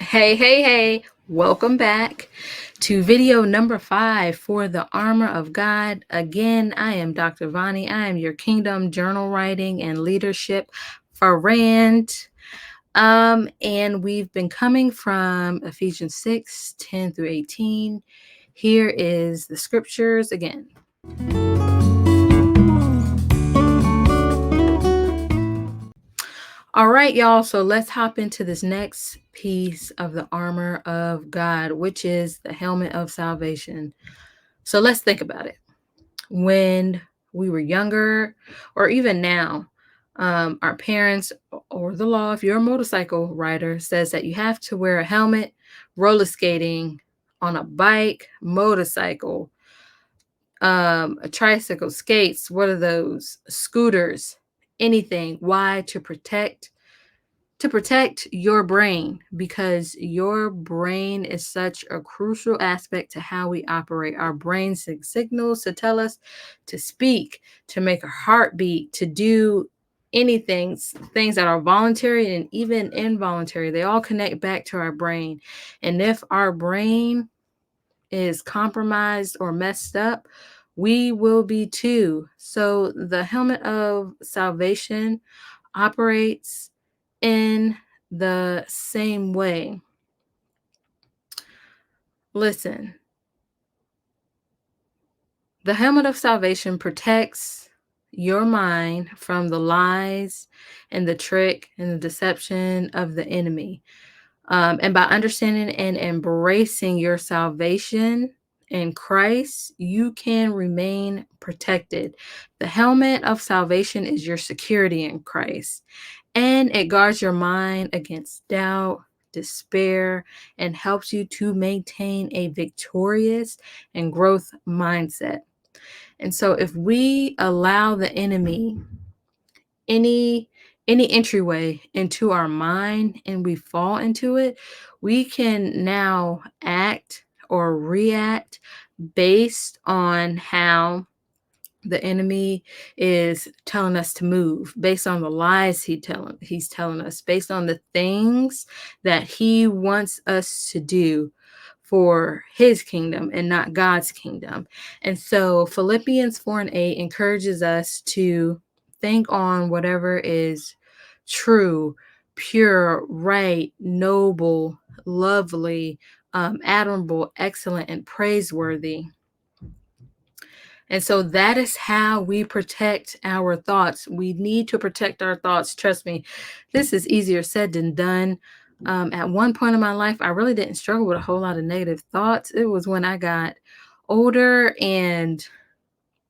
Hey, welcome back to video number 5 for the armor of God. Again, I am Dr. Vani. I am your kingdom journal writing and leadership friend. And we've been coming from Ephesians 6:10 through 18. Here is the scriptures again. All right, y'all. So let's hop into this next piece of the armor of God, which is the helmet of salvation. So let's think about it. When we were younger, or even now, our parents or the law, if you're a motorcycle rider, says that you have to wear a helmet, roller skating, on a bike, motorcycle, a tricycle, skates. What are those? Scooters, anything. Why? To protect your brain, because your brain is such a crucial aspect to how we operate. Our brain sends signals to tell us to speak, to make a heartbeat, to do anything, things that are voluntary and even involuntary. They all connect back to our brain. And if our brain is compromised or messed up, we will be too. So the helmet of salvation operates in the same way. Listen, the helmet of salvation protects your mind from the lies and the trick and the deception of the enemy. And by understanding and embracing your salvation in Christ, you can remain protected. The helmet of salvation is your security in Christ, and it guards your mind against doubt, despair, and helps you to maintain a victorious and growth mindset. And so if we allow the enemy any entryway into our mind and we fall into it, we can now act or react based on how the enemy is telling us to move, based on the lies he's telling us, based on the things that he wants us to do for his kingdom and not God's kingdom. And so Philippians 4:8 encourages us to think on whatever is true, pure, right, noble, lovely, admirable, excellent, and praiseworthy. And so that is how we protect our thoughts. We need to protect our thoughts. Trust me, this is easier said than done. At one point in my life, I really didn't struggle with a whole lot of negative thoughts. It was when I got older and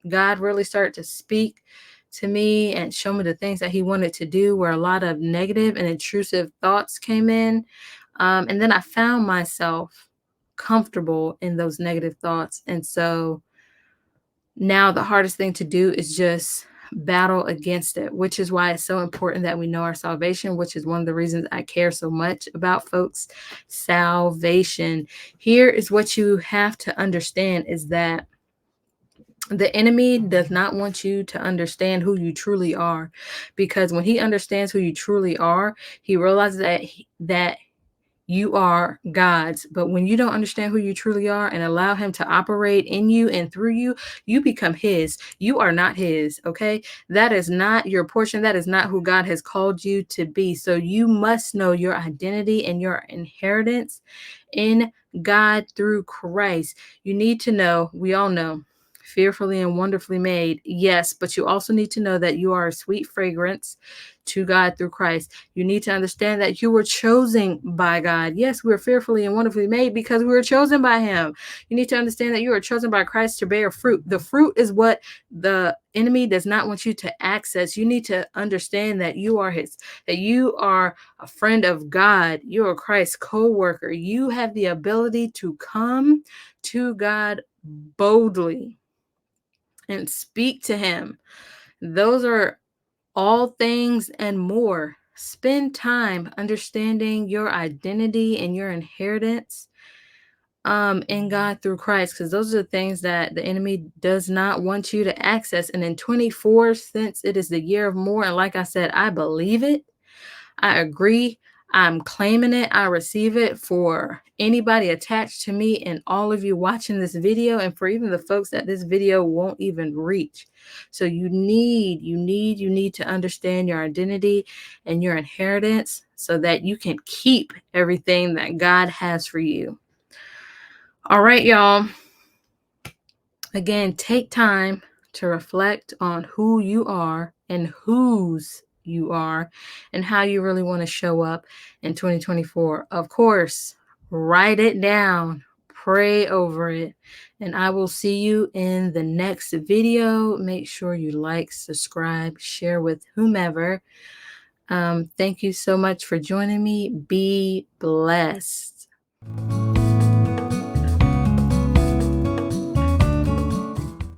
God really started to speak to me and show me the things that he wanted to do, where a lot of negative and intrusive thoughts came in. And then I found myself comfortable in those negative thoughts. And so now the hardest thing to do is just battle against it, which is why it's so important that we know our salvation, which is one of the reasons I care so much about folks' salvation. Here is what you have to understand is that the enemy does not want you to understand who you truly are, because when he understands who you truly are, he realizes that you are God's. But when you don't understand who you truly are and allow him to operate in you and through you, you become his. You are not his, okay? That is not your portion. That is not who God has called you to be. So you must know your identity and your inheritance in God through Christ. You need to know, we all know, fearfully and wonderfully made. Yes, but you also need to know that you are a sweet fragrance to God through Christ. You need to understand that you were chosen by God. Yes, we're fearfully and wonderfully made because we were chosen by him. You need to understand that you are chosen by Christ to bear fruit. The fruit is what the enemy does not want you to access. You need to understand that you are his, that you are a friend of God. You're a Christ co-worker. You have the ability to come to God boldly and speak to him. Those are all things and more. Spend time understanding your identity and your inheritance in God through Christ, because those are the things that the enemy does not want you to access. And in 24, since it is the year of more, and like I said, I believe it, I agree, I'm claiming it. I receive it for anybody attached to me and all of you watching this video, and for even the folks that this video won't even reach. So you need to understand your identity and your inheritance so that you can keep everything that God has for you. All right, y'all. Again, take time to reflect on who you are and whose you are and how you really want to show up in 2024. Of course, write it down, pray over it, and I will see you in the next video. Make sure you like, subscribe, share with whomever. Thank you so much for joining me. Be blessed.